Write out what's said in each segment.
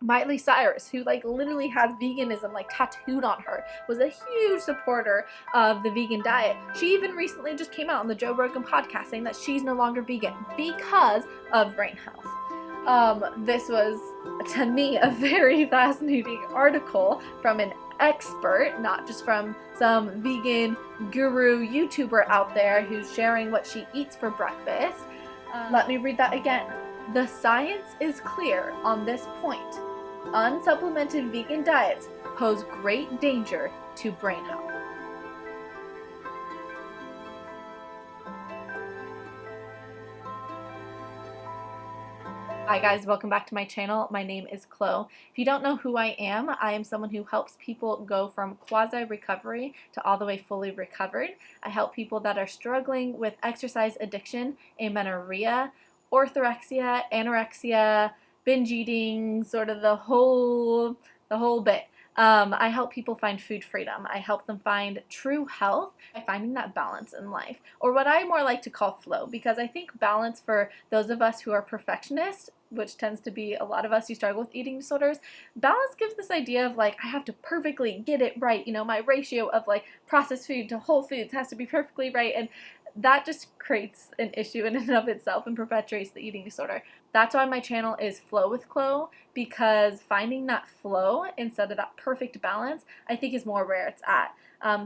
Miley Cyrus, who like literally has veganism like tattooed on her, was a huge supporter of the vegan diet. She even recently just came out on the Joe Rogan podcast saying that she's no longer vegan because of brain health. This was, to me, a very fascinating article from an expert, not just from some vegan guru YouTuber out there who's sharing what she eats for breakfast. Let me read that again. The science is clear on this point. Unsupplemented vegan diets pose great danger to brain health. Hi guys, welcome back to my channel. My name is Chloe. If you don't know who I am someone who helps people go from quasi-recovery to all the way fully recovered. I help people that are struggling with exercise addiction, amenorrhea, orthorexia, anorexia, binge eating, sort of the whole bit. I help people find food freedom. I help them find true health by finding that balance in life, or what I more like to call flow, because I think balance for those of us who are perfectionists, which tends to be a lot of us who struggle with eating disorders, balance gives this idea of like, I have to perfectly get it right. You know, my ratio of like processed food to whole foods has to be perfectly right, and that just creates an issue in and of itself and perpetuates the eating disorder. That's why my channel is Flow with Chloe, because finding that flow instead of that perfect balance, I think is more where it's at.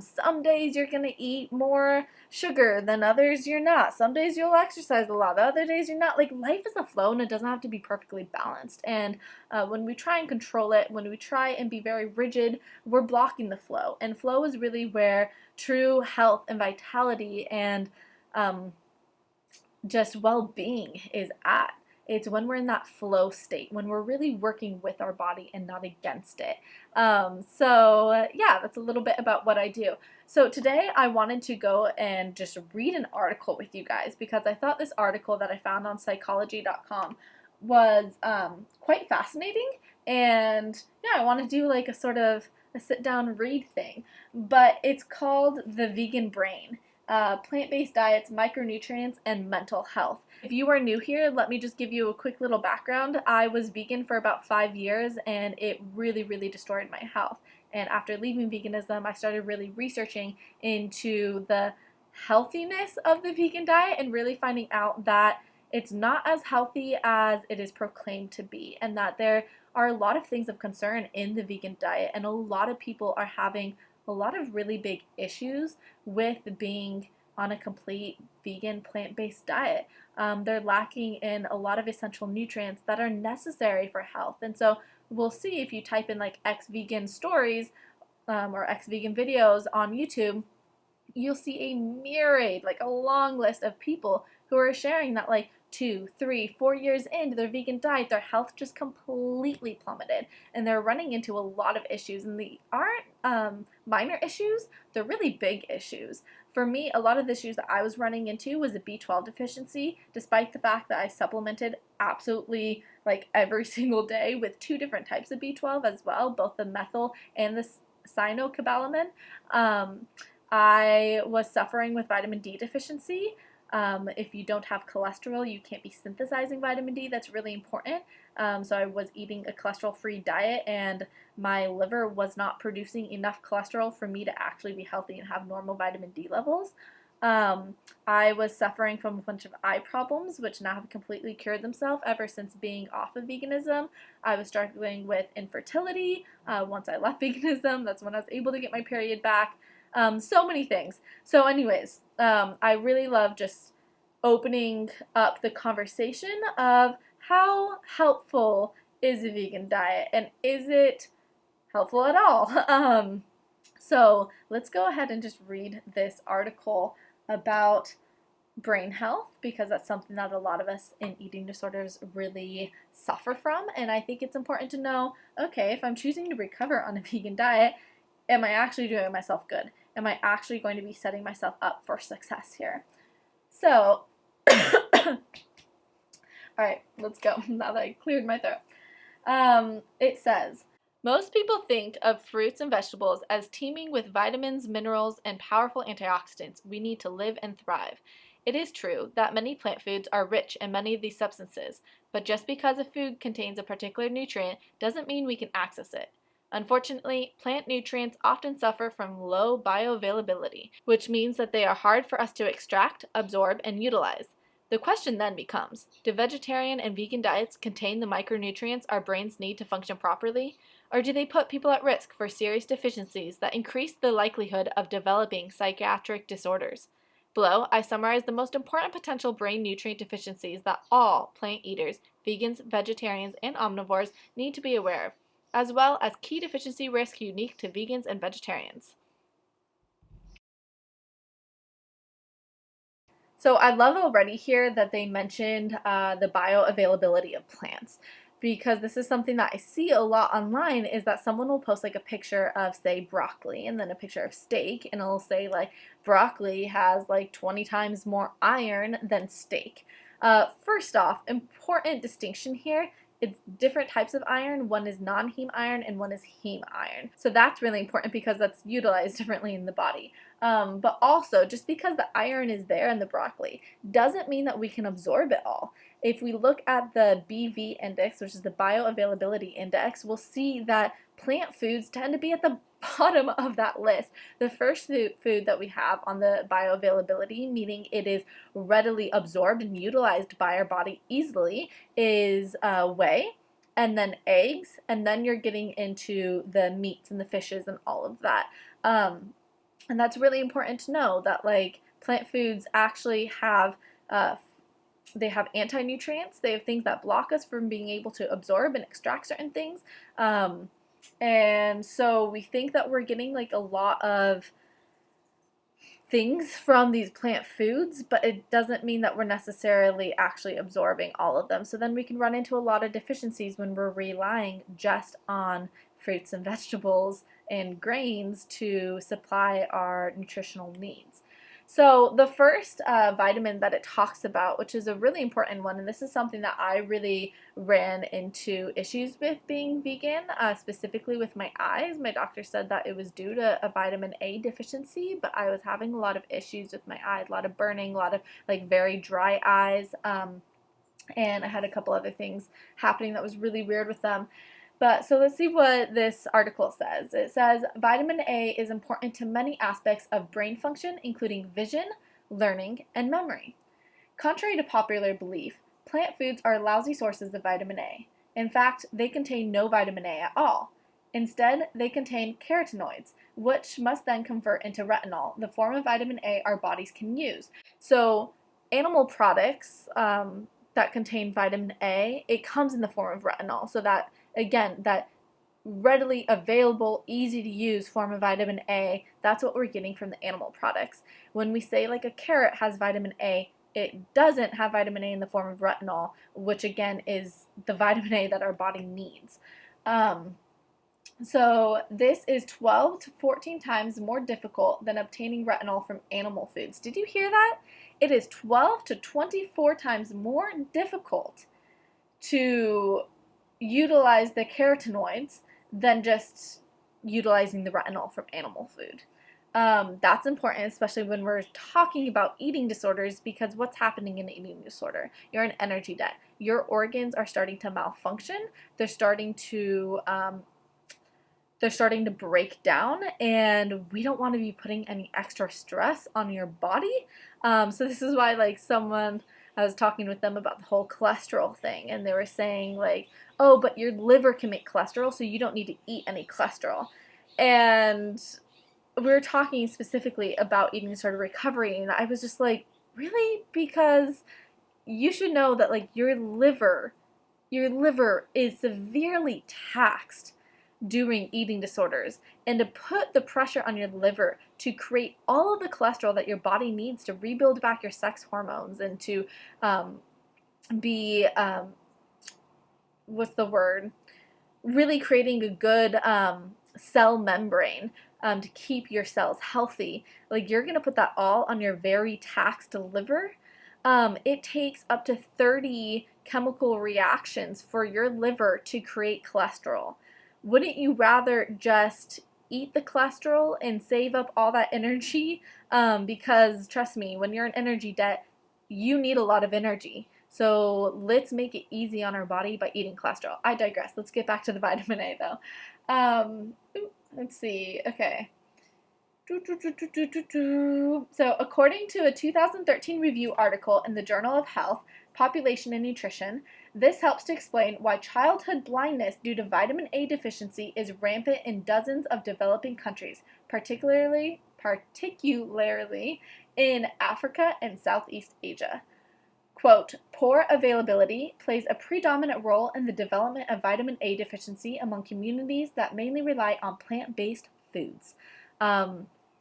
Some days you're going to eat more sugar than others you're not. Some days you'll exercise a lot, the other days you're not. Like, life is a flow and it doesn't have to be perfectly balanced. And when we try and control it, when we try and be very rigid, we're blocking the flow. And flow is really where true health and vitality and just well-being is at. It's when we're in that flow state, when we're really working with our body and not against it. So yeah, that's a little bit about what I do. So today I wanted to go and just read an article with you guys, because I thought this article that I found on psychology.com was quite fascinating. And yeah, I want to do like a sort of a sit-down read thing. But it's called The Vegan Brain. Plant-based diets, micronutrients, and mental health. If you are new here, let me just give you a quick little background. I was vegan for about 5 years, and it really destroyed my health. And after leaving veganism, I started really researching into the healthiness of the vegan diet and really finding out that it's not as healthy as it is proclaimed to be, and that there are a lot of things of concern in the vegan diet, and a lot of people are having a lot of really big issues with being on a complete vegan plant-based diet. They're lacking in a lot of essential nutrients that are necessary for health. And so we'll see, if you type in like ex-vegan stories or ex-vegan videos on YouTube, you'll see a myriad, like a long list of people who are sharing that like 2, 3, 4 years into their vegan diet, their health just completely plummeted, and they're running into a lot of issues, and they aren't minor issues, they're really big issues. For me, a lot of the issues that I was running into was a B12 deficiency, despite the fact that I supplemented absolutely like every single day with 2 different types of B12 as well, both the methyl and the cyanocobalamin. I was suffering with vitamin D deficiency. If you don't have cholesterol, you can't be synthesizing vitamin D. That's really important. So I was eating a cholesterol-free diet, and my liver was not producing enough cholesterol for me to actually be healthy and have normal vitamin D levels. I was suffering from a bunch of eye problems, which now have completely cured themselves ever since being off of veganism. I was struggling with infertility. Once I left veganism, that's when I was able to get my period back. So many things. So anyways, I really love just opening up the conversation of how helpful is a vegan diet, and is it helpful at all? So let's go ahead and just read this article about brain health, because that's something that a lot of us in eating disorders really suffer from. And I think it's important to know, okay, if I'm choosing to recover on a vegan diet, am I actually doing myself good? Am I actually going to be setting myself up for success here? So, alright, let's go, now that I cleared my throat. It says, most people think of fruits and vegetables as teeming with vitamins, minerals, and powerful antioxidants we need to live and thrive. It is true that many plant foods are rich in many of these substances, but just because a food contains a particular nutrient doesn't mean we can access it. Unfortunately, plant nutrients often suffer from low bioavailability, which means that they are hard for us to extract, absorb, and utilize. The question then becomes, do vegetarian and vegan diets contain the micronutrients our brains need to function properly, or do they put people at risk for serious deficiencies that increase the likelihood of developing psychiatric disorders? Below, I summarize the most important potential brain nutrient deficiencies that all plant eaters, vegans, vegetarians, and omnivores need to be aware of, as well as key deficiency risk unique to vegans and vegetarians. So I love already here that they mentioned the bioavailability of plants, because this is something that I see a lot online, is that someone will post like a picture of, say, broccoli and then a picture of steak, and it'll say like broccoli has like 20 times more iron than steak. First off, important distinction here. It's different types of iron. One is non-heme iron and one is heme iron. So that's really important because that's utilized differently in the body. But also, just because the iron is there in the broccoli doesn't mean that we can absorb it all. If we look at the BV index, which is the Bioavailability Index, we'll see that plant foods tend to be at the bottom of that list. The first food that we have on the bioavailability, meaning it is readily absorbed and utilized by our body easily, is whey, and then eggs, and then you're getting into the meats and the fishes and all of that. And that's really important to know, that like plant foods actually have they have anti-nutrients. They have things that block us from being able to absorb and extract certain things. And so we think that we're getting like a lot of things from these plant foods, but it doesn't mean that we're necessarily actually absorbing all of them. So then we can run into a lot of deficiencies when we're relying just on fruits and vegetables and grains to supply our nutritional needs. So the first vitamin that it talks about, which is a really important one, and this is something that I really ran into issues with being vegan, specifically with my eyes. My doctor said that it was due to a vitamin A deficiency, but I was having a lot of issues with my eyes, a lot of burning, a lot of like very dry eyes, and I had a couple other things happening that was really weird with them. But so let's see what this article says. It says, vitamin A is important to many aspects of brain function, including vision, learning, and memory. Contrary to popular belief, plant foods are lousy sources of vitamin A. In fact, they contain no vitamin A at all. Instead, they contain carotenoids, which must then convert into retinol, the form of vitamin A our bodies can use. So animal products that contain vitamin A, it comes in the form of retinol. So that, again, that readily available, easy to use form of vitamin A, that's what we're getting from the animal products. When we say like a carrot has vitamin A, it doesn't have vitamin A in the form of retinol, which again is the vitamin A that our body needs. So this is 12 to 14 times more difficult than obtaining retinol from animal foods. Did you hear that? It is 12 to 24 times more difficult to utilize the carotenoids than just utilizing the retinol from animal food. That's important, especially when we're talking about eating disorders, because what's happening in an eating disorder? You're in energy debt. Your organs are starting to malfunction. They're starting to break down, and we don't want to be putting any extra stress on your body. So this is why, like, I was talking with them about the whole cholesterol thing, and they were saying like, oh, but your liver can make cholesterol, so you don't need to eat any cholesterol. And we were talking specifically about eating disorder recovery, and I was just like, really? Because you should know that like your liver is severely taxed during eating disorders, and to put the pressure on your liver to create all of the cholesterol that your body needs to rebuild back your sex hormones and to be really creating a good cell membrane to keep your cells healthy. Like, you're gonna put that all on your very taxed liver. It takes up to 30 chemical reactions for your liver to create cholesterol. Wouldn't you rather just eat the cholesterol and save up all that energy? Because trust me, when you're in energy debt, you need a lot of energy. So let's make it easy on our body by eating cholesterol. I digress. Let's get back to the vitamin A though. Let's see. Okay. So according to a 2013 review article in the Journal of Health, Population and Nutrition, this helps to explain why childhood blindness due to vitamin A deficiency is rampant in dozens of developing countries, particularly in Africa and Southeast Asia. Quote, poor availability plays a predominant role in the development of vitamin A deficiency among communities that mainly rely on plant-based foods.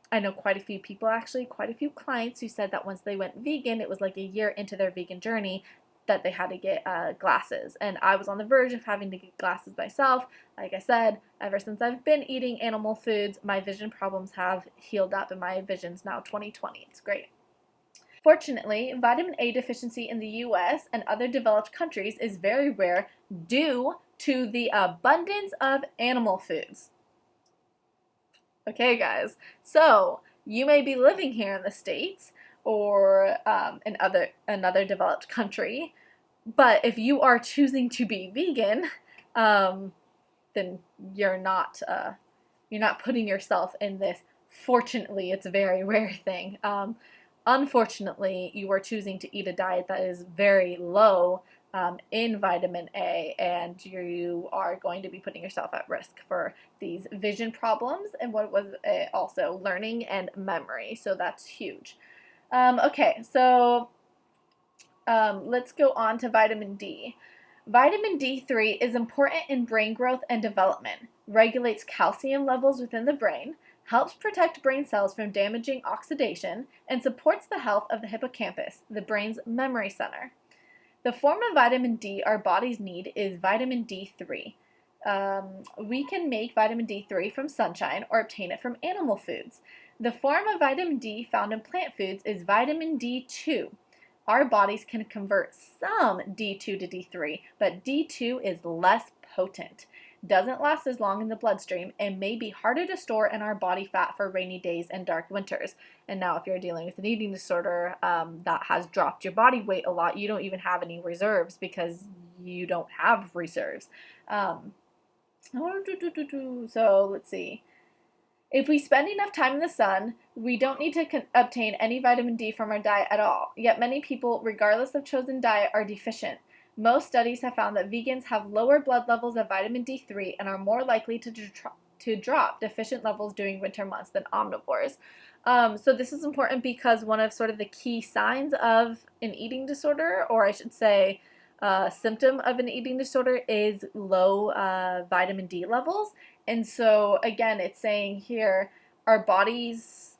I know quite a few people, actually, quite a few clients who said that once they went vegan, it was like a year into their vegan journey that they had to get glasses. And I was on the verge of having to get glasses myself. Like I said, ever since I've been eating animal foods, my vision problems have healed up and my vision's now 20/20. It's great. Fortunately, vitamin A deficiency in the US and other developed countries is very rare due to the abundance of animal foods. Okay, guys, so you may be living here in the States or in another developed country, but if you are choosing to be vegan, then you're not putting yourself in this fortunately it's very rare thing. Unfortunately, you are choosing to eat a diet that is very low in vitamin A, and you are going to be putting yourself at risk for these vision problems and what was also learning and memory. So that's huge. Okay, so let's go on to vitamin D. Vitamin D3 is important in brain growth and development, regulates calcium levels within the brain, helps protect brain cells from damaging oxidation, and supports the health of the hippocampus, the brain's memory center. The form of vitamin D our bodies need is vitamin D3. We can make vitamin D3 from sunshine or obtain it from animal foods. The form of vitamin D found in plant foods is vitamin D2. Our bodies can convert some D2 to D3, but D2 is less potent, doesn't last as long in the bloodstream, and may be harder to store in our body fat for rainy days and dark winters. And now if you're dealing with an eating disorder that has dropped your body weight a lot, you don't even have any reserves because you don't have reserves. So let's see. If we spend enough time in the sun, we don't need to obtain any vitamin D from our diet at all. Yet many people, regardless of chosen diet, are deficient. Most studies have found that vegans have lower blood levels of vitamin D3 and are more likely to drop deficient levels during winter months than omnivores. So this is important because one of sort of the key signs of an eating disorder, or I should say symptom of an eating disorder, is low vitamin D levels. And so again, it's saying here our bodies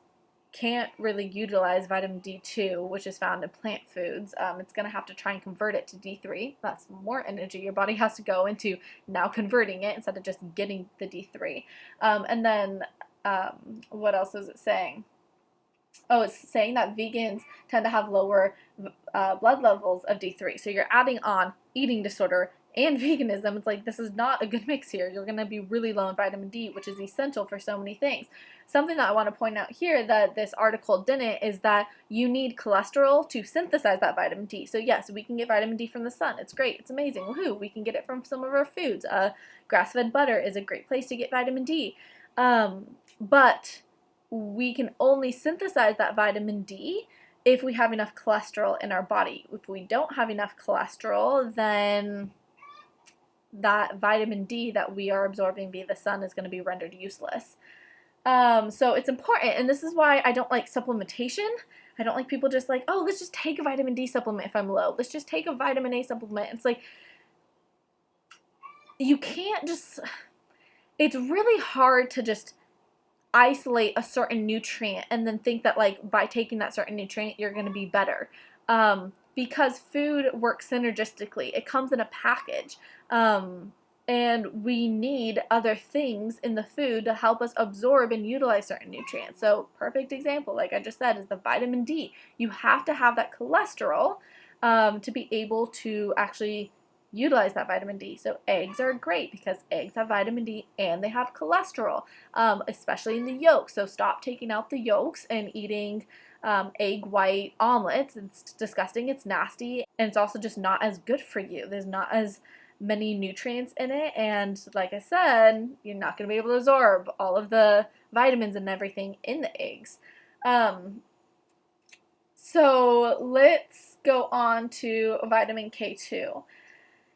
can't really utilize vitamin D2, which is found in plant foods. It's going to have to try and convert it to D3. That's more energy your body has to go into now converting it instead of just getting the D3. And then what else is it saying? Oh, it's saying that vegans tend to have lower blood levels of D3. So you're adding on eating disorder and veganism. It's like, this is not a good mix here. You're going to be really low in vitamin D, which is essential for so many things. Something that I want to point out here that this article didn't is that you need cholesterol to synthesize that vitamin D. So yes, we can get vitamin D from the sun. It's great. It's amazing. Woohoo! We can get it from some of our foods. Grass-fed butter is a great place to get vitamin D. But we can only synthesize that vitamin D if we have enough cholesterol in our body. If we don't have enough cholesterol, then that vitamin D that we are absorbing via the sun is going to be rendered useless. So it's important, and this is why I don't like supplementation. I don't like people just like, oh, let's just take a vitamin D supplement if I'm low. Let's just take a vitamin A supplement. It's like, you can't just, it's really hard to just isolate a certain nutrient and then think that like by taking that certain nutrient you're going to be better, because food works synergistically. It comes in a package, and we need other things in the food to help us absorb and utilize certain nutrients. So perfect example, like I just said, is the vitamin D. You have to have that cholesterol to be able to actually utilize that vitamin D. So eggs are great because eggs have vitamin D and they have cholesterol, especially in the yolks. So stop taking out the yolks and eating egg white omelets. It's disgusting, it's nasty, and it's also just not as good for you. There's not as many nutrients in it, and like I said, you're not going to be able to absorb all of the vitamins and everything in the eggs. So let's go on to vitamin K2.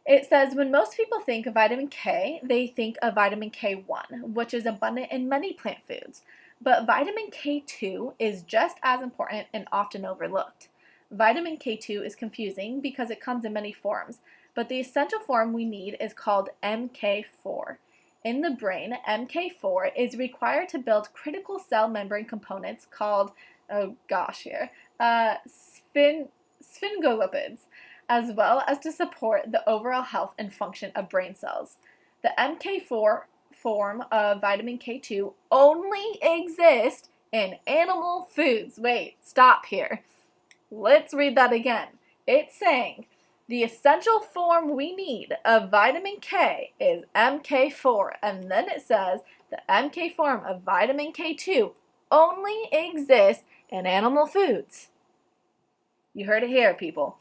It says, when most people think of vitamin K, they think of vitamin K1, which is abundant in many plant foods. But vitamin K2 is just as important and often overlooked. Vitamin K2 is confusing because it comes in many forms, but the essential form we need is called MK4. In the brain, MK4 is required to build critical cell membrane components called, sphingolipids, as well as to support the overall health and function of brain cells. The MK4 form of vitamin K2 only exists in animal foods. Wait, stop here. Let's read that again. It's saying the essential form we need of vitamin K is MK4, and then it says the MK form of vitamin K2 only exists in animal foods. You heard it here, people.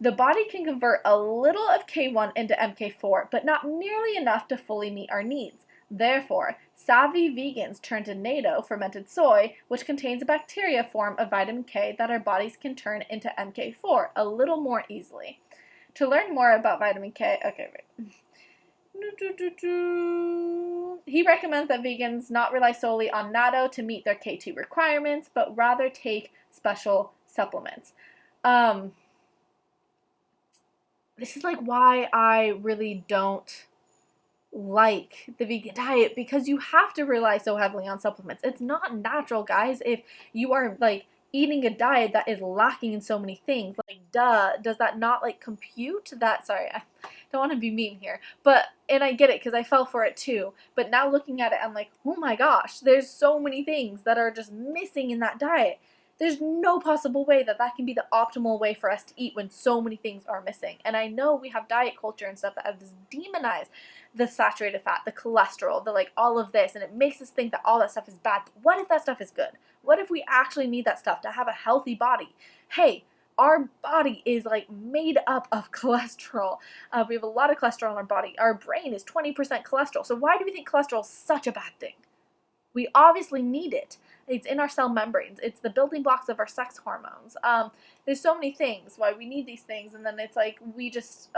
The body can convert a little of K1 into MK4, but not nearly enough to fully meet our needs. Therefore, savvy vegans turn to natto fermented soy, which contains a bacteria form of vitamin K that our bodies can turn into MK4 a little more easily. To learn more about vitamin K, he recommends that vegans not rely solely on natto to meet their K2 requirements, but rather take special supplements. This is like why I really don't like the vegan diet, because you have to rely so heavily on supplements. It's not natural, guys, if you are like eating a diet that is lacking in so many things. Like, duh, does that not like compute that? Sorry, I don't want to be mean here, but, and I get it because I fell for it too, but now looking at it, I'm like, oh my gosh, there's so many things that are just missing in that diet. There's no possible way that that can be the optimal way for us to eat when so many things are missing. And I know we have diet culture and stuff that have this demonized the saturated fat, the cholesterol, the like all of this, and it makes us think that all that stuff is bad. But what if that stuff is good? What if we actually need that stuff to have a healthy body? Hey, our body is like made up of cholesterol. We have a lot of cholesterol in our body. Our brain is 20% cholesterol. So why do we think cholesterol is such a bad thing? We obviously need it. It's in our cell membranes. It's the building blocks of our sex hormones. There's so many things why we need these things, and then it's like we just,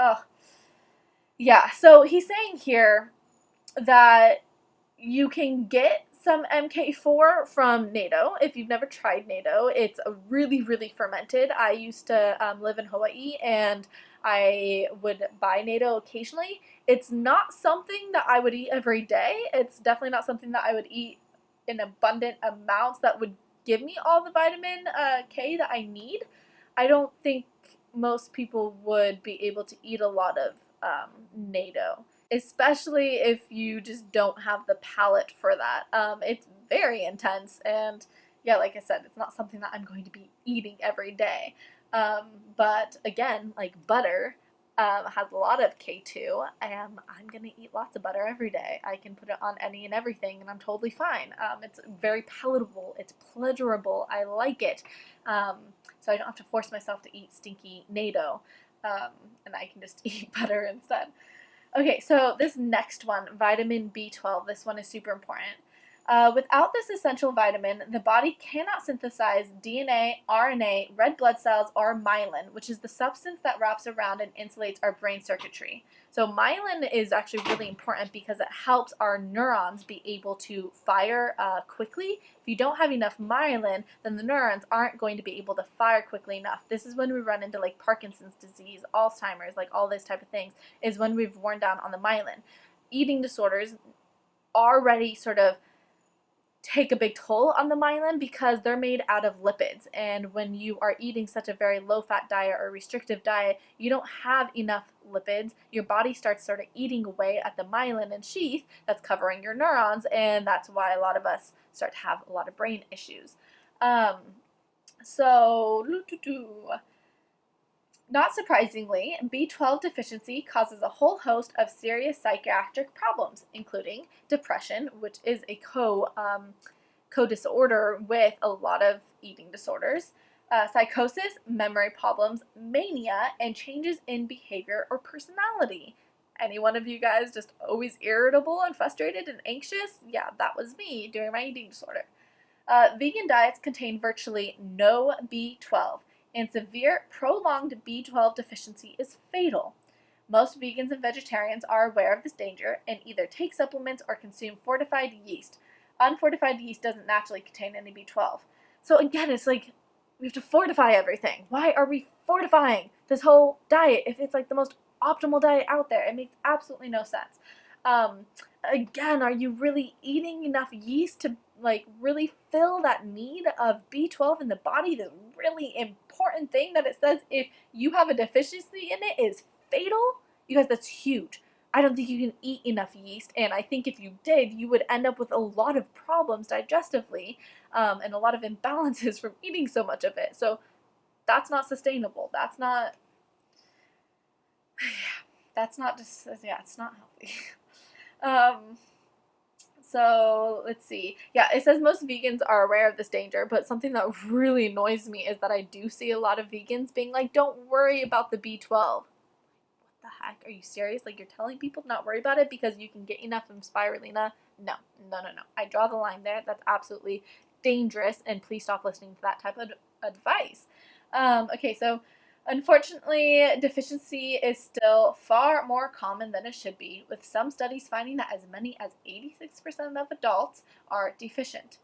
yeah. So he's saying here that you can get some MK4 from natto. If you've never tried natto, it's really, really fermented. I used to live in Hawaii, and I would buy natto occasionally. It's not something that I would eat every day. It's definitely not something that I would eat in abundant amounts that would give me all the vitamin K that I need. I don't think most people would be able to eat a lot of natto, especially if you just don't have the palate for that. It's very intense, and yeah, like I said, it's not something that I'm going to be eating every day. But again, like butter has a lot of K2, and I'm gonna eat lots of butter every day. I can put it on any and everything, and I'm totally fine. It's very palatable. It's pleasurable. I like it. So I don't have to force myself to eat stinky natto, and I can just eat butter instead. Okay, so this next one, vitamin B12, this one is super important. Without this essential vitamin, the body cannot synthesize DNA, RNA, red blood cells, or myelin, which is the substance that wraps around and insulates our brain circuitry. So myelin is actually really important because it helps our neurons be able to fire quickly. If you don't have enough myelin, then the neurons aren't going to be able to fire quickly enough. This is when we run into like Parkinson's disease, Alzheimer's, like all this type of things, is when we've worn down on the myelin. Eating disorders already sort of take a big toll on the myelin because they're made out of lipids, and when you are eating such a very low-fat diet or restrictive diet, you don't have enough lipids. Your body starts sort of eating away at the myelin and sheath that's covering your neurons, and that's why a lot of us start to have a lot of brain issues. Not surprisingly, B12 deficiency causes a whole host of serious psychiatric problems, including depression, which is a co-disorder with a lot of eating disorders, psychosis, memory problems, mania, and changes in behavior or personality. Any one of you guys just always irritable and frustrated and anxious? Yeah, that was me during my eating disorder. Vegan diets contain virtually no B12, and severe prolonged B12 deficiency is fatal. Most vegans and vegetarians are aware of this danger and either take supplements or consume fortified yeast. Unfortified yeast doesn't naturally contain any B12. So again, it's like we have to fortify everything. Why are we fortifying this whole diet if it's like the most optimal diet out there? It makes absolutely no sense. Again, are you really eating enough yeast to like really fill that need of B12 in the body? This really important thing that it says if you have a deficiency in it is fatal? You guys, that's huge. I don't think you can eat enough yeast, and I think if you did, you would end up with a lot of problems digestively, and a lot of imbalances from eating so much of it. So that's not sustainable. That's not, it's not healthy. So let's see. Yeah, it says most vegans are aware of this danger, but something that really annoys me is that I do see a lot of vegans being like, don't worry about the B12. What the heck? Are you serious? Like, you're telling people to not worry about it because you can get enough from spirulina? No. I draw the line there. That's absolutely dangerous, and please stop listening to that type of advice. Okay, so unfortunately, deficiency is still far more common than it should be, with some studies finding that as many as 86% of adults are deficient.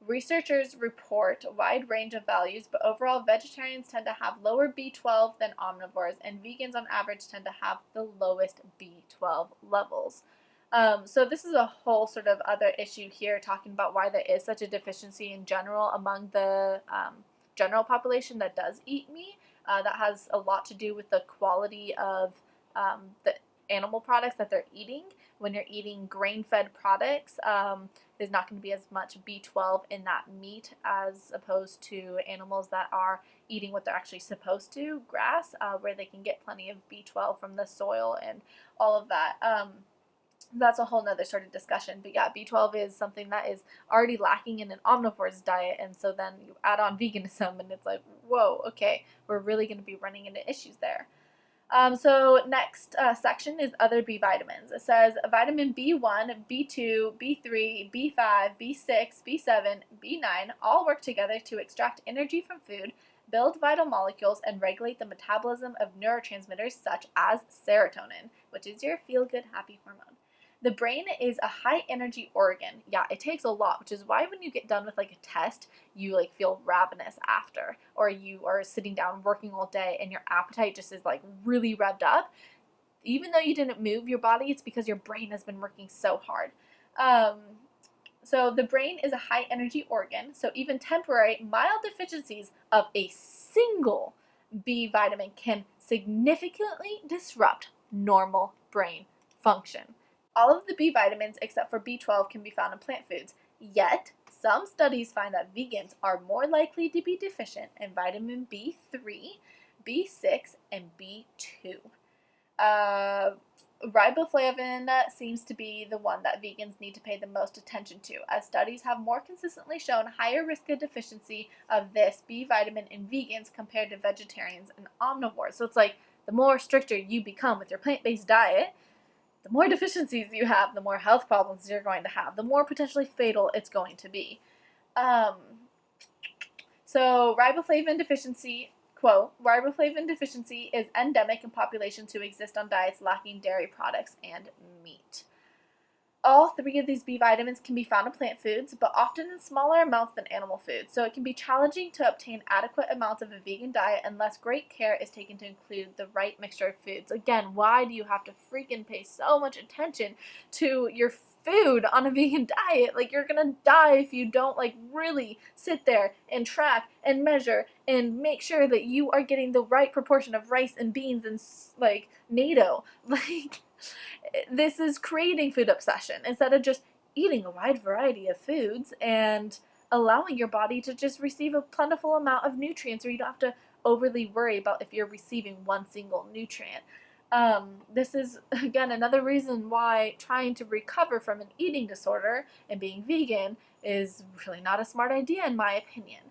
Researchers report a wide range of values, but overall, vegetarians tend to have lower B12 than omnivores, and vegans on average tend to have the lowest B12 levels. So this is a whole sort of other issue here, talking about why there is such a deficiency in general among the general population that does eat meat. That has a lot to do with the quality of the animal products that they're eating. When you're eating grain-fed products, there's not going to be as much B12 in that meat as opposed to animals that are eating what they're actually supposed to, grass, where they can get plenty of B12 from the soil and all of that. That's a whole nother sort of discussion. But yeah, B12 is something that is already lacking in an omnivore's diet, and so then you add on veganism and it's like, whoa, okay, we're really going to be running into issues there. So next section is other B vitamins. It says vitamin B1, B2, B3, B5, B6, B7, B9 all work together to extract energy from food, build vital molecules, and regulate the metabolism of neurotransmitters such as serotonin, which is your feel-good, happy hormone. The brain is a high-energy organ. Yeah, it takes a lot, which is why when you get done with like a test, you like feel ravenous after, or you are sitting down working all day and your appetite just is like really revved up. Even though you didn't move your body, it's because your brain has been working so hard. So the brain is a high-energy organ, so even temporary, mild deficiencies of a single B vitamin can significantly disrupt normal brain function. All of the B vitamins except for B12 can be found in plant foods, yet some studies find that vegans are more likely to be deficient in vitamin B3, B6, and B2. Riboflavin seems to be the one that vegans need to pay the most attention to, as studies have more consistently shown higher risk of deficiency of this B vitamin in vegans compared to vegetarians and omnivores. So it's like the more stricter you become with your plant-based diet, the more deficiencies you have, the more health problems you're going to have, the more potentially fatal it's going to be. So riboflavin deficiency, quote, riboflavin deficiency is endemic in populations who exist on diets lacking dairy products and meat. All three of these B vitamins can be found in plant foods, but often in smaller amounts than animal foods, so it can be challenging to obtain adequate amounts of a vegan diet unless great care is taken to include the right mixture of foods. Again, why do you have to freaking pay so much attention to your food on a vegan diet? Like, you're gonna die if you don't like really sit there and track and measure and make sure that you are getting the right proportion of rice and beans and like natto. Like, this is creating food obsession instead of just eating a wide variety of foods and allowing your body to just receive a plentiful amount of nutrients, where you don't have to overly worry about if you're receiving one single nutrient. This is, again, another reason why trying to recover from an eating disorder and being vegan is really not a smart idea, in my opinion.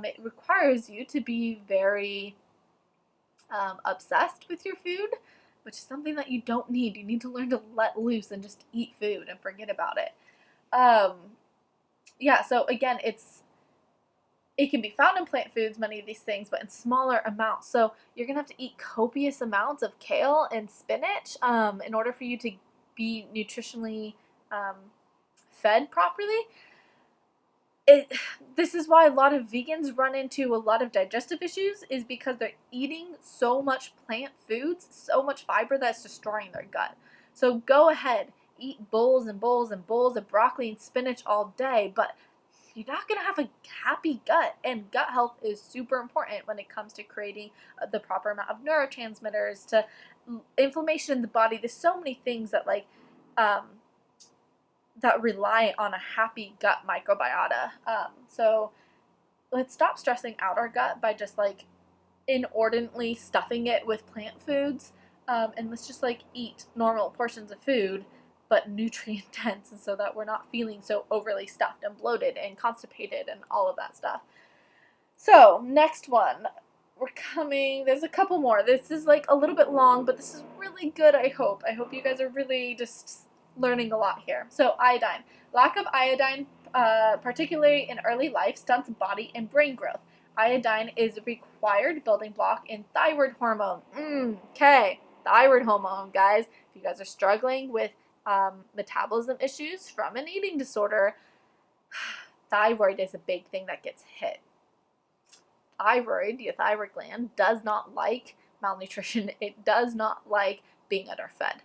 It requires you to be very obsessed with your food, which is something that you don't need. You need to learn to let loose and just eat food and forget about it. Yeah, so again, it can be found in plant foods, many of these things, but in smaller amounts. So you're going to have to eat copious amounts of kale and spinach in order for you to be nutritionally fed properly. This is why a lot of vegans run into a lot of digestive issues, is because they're eating so much plant foods, so much fiber that's destroying their gut. So go ahead, eat bowls and bowls and bowls of broccoli and spinach all day, but you're not going to have a happy gut, and gut health is super important when it comes to creating the proper amount of neurotransmitters, to inflammation in the body. There's so many things that that rely on a happy gut microbiota. So let's stop stressing out our gut by just inordinately stuffing it with plant foods, and let's just eat normal portions of food, but nutrient dense, and so that we're not feeling so overly stuffed and bloated and constipated and all of that stuff. So next one, there's a couple more. This is a little bit long, but this is really good. I hope you guys are really just learning a lot here. So iodine. Lack of iodine, particularly in early life, stunts body and brain growth. Iodine is a required building block in thyroid hormone. Okay, thyroid hormone, guys. If you guys are struggling with metabolism issues from an eating disorder, thyroid is a big thing that gets hit. Thyroid, your thyroid gland, does not like malnutrition. It does not like being underfed.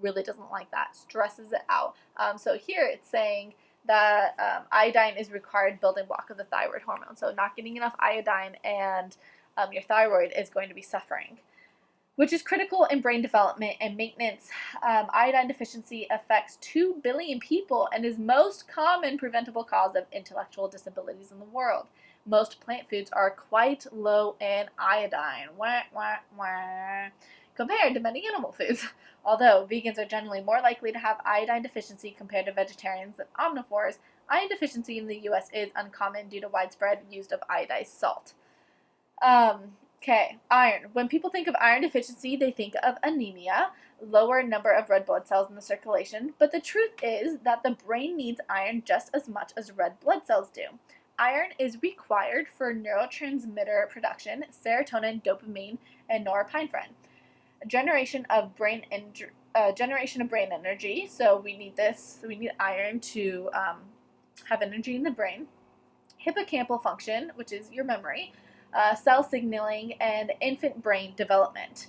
Really doesn't like that. Stresses it out. So here it's saying that iodine is required building block of the thyroid hormone. So not getting enough iodine, and your thyroid is going to be suffering, which is critical in brain development and maintenance. Iodine deficiency affects 2 billion people and is most common preventable cause of intellectual disabilities in the world. Most plant foods are quite low in iodine, compared to many animal foods. Although vegans are generally more likely to have iodine deficiency compared to vegetarians and omnivores, iodine deficiency in the U.S. is uncommon due to widespread use of iodized salt. Okay, iron. When people think of iron deficiency, they think of anemia, lower number of red blood cells in the circulation, but the truth is that the brain needs iron just as much as red blood cells do. Iron is required for neurotransmitter production, serotonin, dopamine, and norepinephrine. Generation of brain energy. So we need this. We need iron to have energy in the brain. Hippocampal function, which is your memory, cell signaling, and infant brain development.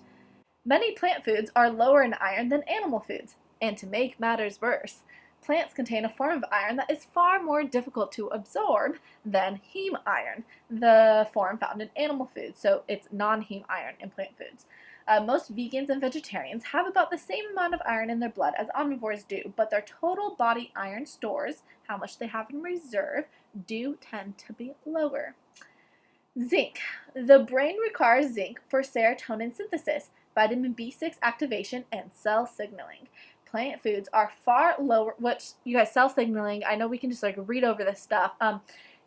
Many plant foods are lower in iron than animal foods, and to make matters worse, plants contain a form of iron that is far more difficult to absorb than heme iron, the form found in animal foods. So it's non-heme iron in plant foods. Most vegans and vegetarians have about the same amount of iron in their blood as omnivores do, but their total body iron stores, how much they have in reserve, do tend to be lower. Zinc. The brain requires zinc for serotonin synthesis, vitamin B6 activation, and cell signaling. Plant foods are far lower, which, you guys, cell signaling, I know we can just read over this stuff.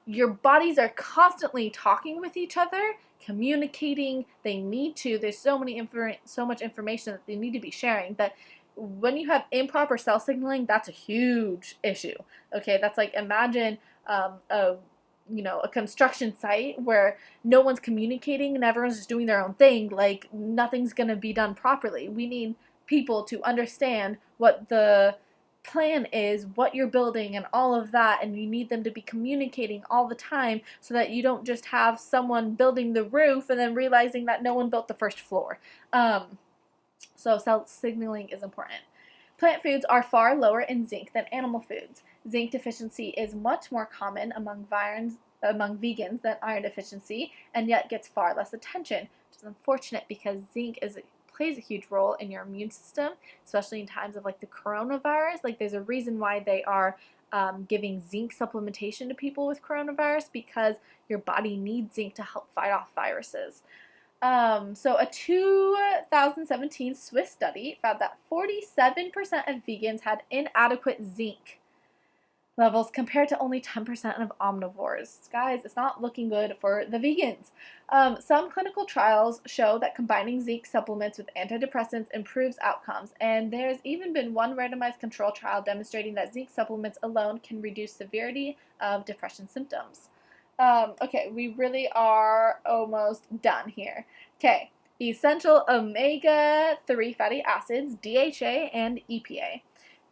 Your bodies are constantly talking with each other, communicating. They need to. There's so much information that they need to be sharing, that when you have improper cell signaling, that's a huge issue. Okay, that's imagine a construction site where no one's communicating and everyone's just doing their own thing. Nothing's gonna be done properly. We need people to understand what the plan is, what you're building, and all of that, and you need them to be communicating all the time, so that you don't just have someone building the roof and then realizing that no one built the first floor. So cell signaling is important. Plant foods are far lower in zinc than animal foods. Zinc deficiency is much more common among vegans than iron deficiency, and yet gets far less attention, which is unfortunate, because zinc plays a huge role in your immune system, especially in times of the coronavirus. There's a reason why they are giving zinc supplementation to people with coronavirus, because your body needs zinc to help fight off viruses. So a 2017 Swiss study found that 47% of vegans had inadequate zinc levels compared to only 10% of omnivores. Guys, it's not looking good for the vegans. Some clinical trials show that combining zinc supplements with antidepressants improves outcomes, and there's even been one randomized control trial demonstrating that zinc supplements alone can reduce severity of depression symptoms. Okay, we really are almost done here. Okay, essential omega-3 fatty acids, DHA and EPA.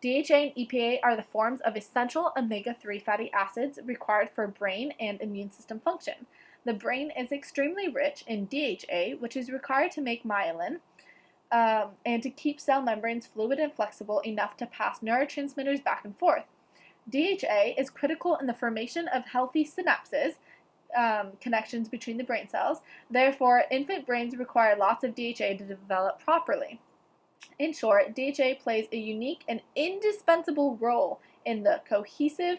DHA and EPA are the forms of essential omega-3 fatty acids required for brain and immune system function. The brain is extremely rich in DHA, which is required to make myelin and to keep cell membranes fluid and flexible enough to pass neurotransmitters back and forth. DHA is critical in the formation of healthy synapses, connections between the brain cells. Therefore, infant brains require lots of DHA to develop properly. In short, DHA plays a unique and indispensable role in the cohesive,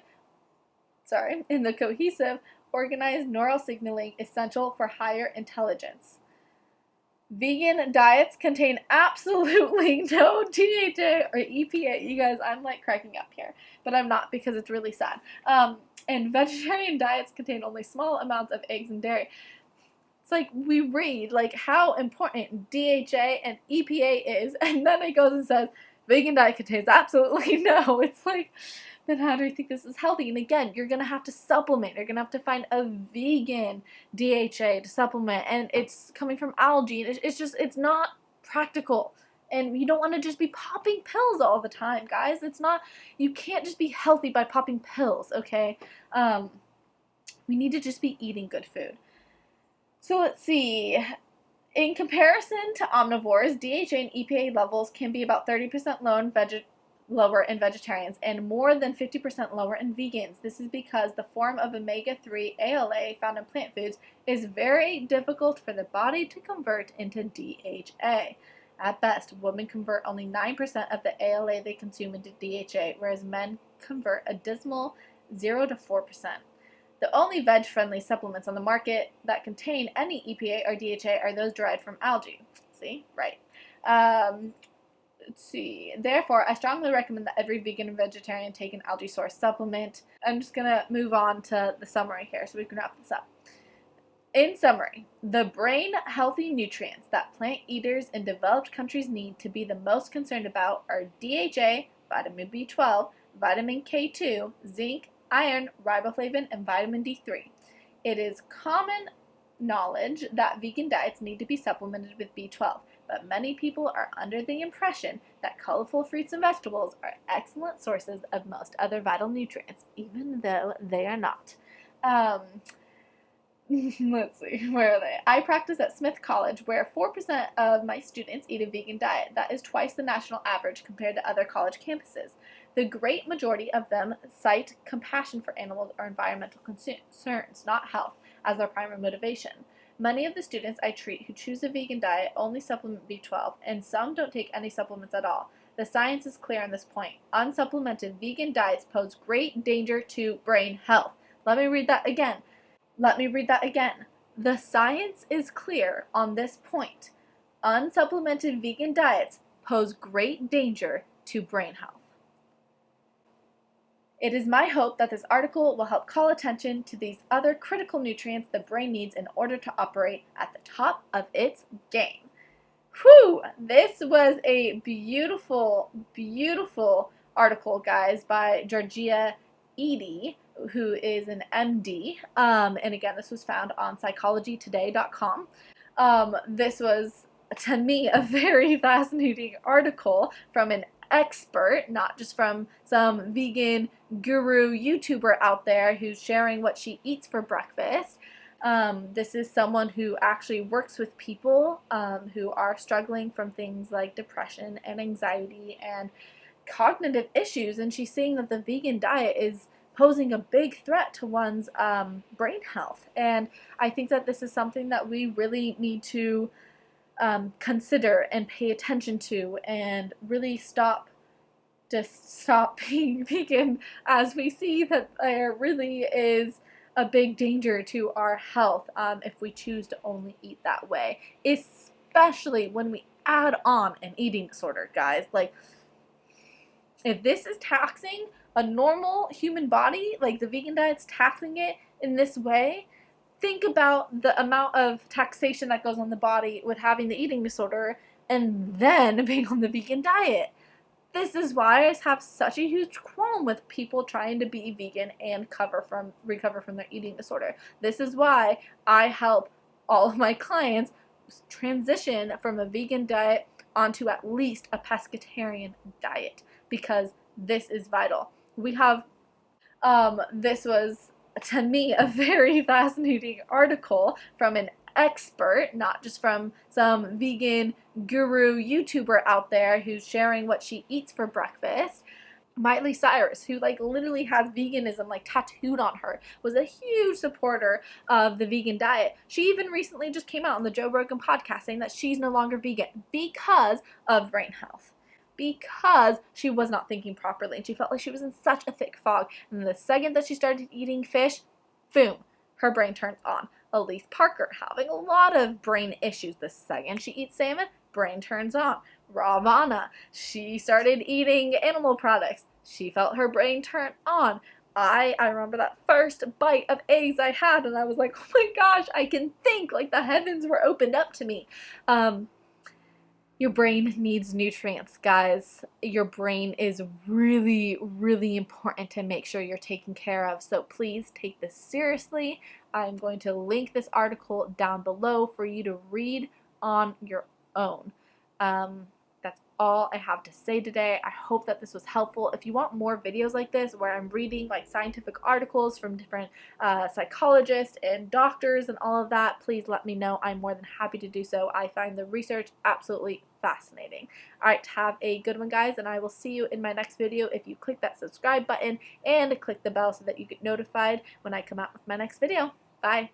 organized neural signaling essential for higher intelligence. Vegan diets contain absolutely no DHA or EPA. You guys, I'm like cracking up here, but I'm not because it's really sad. And vegetarian diets contain only small amounts of eggs and dairy. It's like we read like how important DHA and EPA is, and then it goes and says vegan diet contains absolutely no. It's like, then how do you think this is healthy? And again, you're gonna have to supplement. You're gonna have to find a vegan DHA to supplement, and it's coming from algae. And it's not practical. And you don't want to just be popping pills all the time, guys. You can't just be healthy by popping pills, okay? We need to just be eating good food. So let's see. In comparison to omnivores, DHA and EPA levels can be about 30% lower in vegetarians and more than 50% lower in vegans. This is because the form of omega-3 ALA found in plant foods is very difficult for the body to convert into DHA. At best, women convert only 9% of the ALA they consume into DHA, whereas men convert a dismal 0 to 4%. The only veg-friendly supplements on the market that contain any EPA or DHA are those derived from algae. See? Right. Let's see. Therefore, I strongly recommend that every vegan and vegetarian take an algae source supplement. I'm just going to move on to the summary here so we can wrap this up. In summary, the brain healthy nutrients that plant eaters in developed countries need to be the most concerned about are DHA, vitamin B12, vitamin K2, zinc, iron, riboflavin, and vitamin D3. It is common knowledge that vegan diets need to be supplemented with B12, but many people are under the impression that colorful fruits and vegetables are excellent sources of most other vital nutrients, even though they are not. Let's see, where are they? I practice at Smith College, where 4% of my students eat a vegan diet. That is twice the national average compared to other college campuses. The great majority of them cite compassion for animals or environmental concerns, not health, as their primary motivation. Many of the students I treat who choose a vegan diet only supplement B12, and some don't take any supplements at all. The science is clear on this point. Unsupplemented vegan diets pose great danger to brain health. Let me read that again. The science is clear on this point. Unsupplemented vegan diets pose great danger to brain health. It is my hope that this article will help call attention to these other critical nutrients the brain needs in order to operate at the top of its game. Whew! This was a beautiful, beautiful article, guys, by Georgia Ede, who is an MD. And again, this was found on psychologytoday.com. This was, to me, a very fascinating article from an expert, not just from some vegan guru YouTuber out there who's sharing what she eats for breakfast. This is someone who actually works with people who are struggling from things like depression and anxiety and cognitive issues, and she's saying that the vegan diet is posing a big threat to one's brain health. And I think that this is something that we really need to consider and pay attention to, and really stop being vegan, as we see that there really is a big danger to our health if we choose to only eat that way, especially when we add on an eating disorder, guys. Like, if this is taxing a normal human body, like the vegan diet's taxing it in this way, think about the amount of taxation that goes on the body with having the eating disorder and then being on the vegan diet. This is why I have such a huge qualm with people trying to be vegan and recover from their eating disorder. This is why I help all of my clients transition from a vegan diet onto at least a pescatarian diet, because this is vital. We have, this was, to me, a very fascinating article from an expert, not just from some vegan guru YouTuber out there who's sharing what she eats for breakfast. Miley Cyrus, who like literally has veganism like tattooed on her, was a huge supporter of the vegan diet. She even recently just came out on the Joe Rogan podcast saying that she's no longer vegan because of brain health, because she was not thinking properly and she felt like she was in such a thick fog. And the second that she started eating fish, boom, her brain turned on. Elise Parker, having a lot of brain issues. The second she eats salmon, brain turns on. Ravana, she started eating animal products. She felt her brain turn on. I remember that first bite of eggs I had, and I was like, oh my gosh, I can think, like the heavens were opened up to me. Your brain needs nutrients, guys. Your brain is really, really important to make sure you're taken care of. So please take this seriously. I'm going to link this article down below for you to read on your own. That's all I have to say today. I hope that this was helpful. If you want more videos like this where I'm reading like scientific articles from different psychologists and doctors and all of that, please let me know. I'm more than happy to do so. I find the research absolutely fascinating. Alright, have a good one, guys, and I will see you in my next video if you click that subscribe button and click the bell so that you get notified when I come out with my next video. Bye!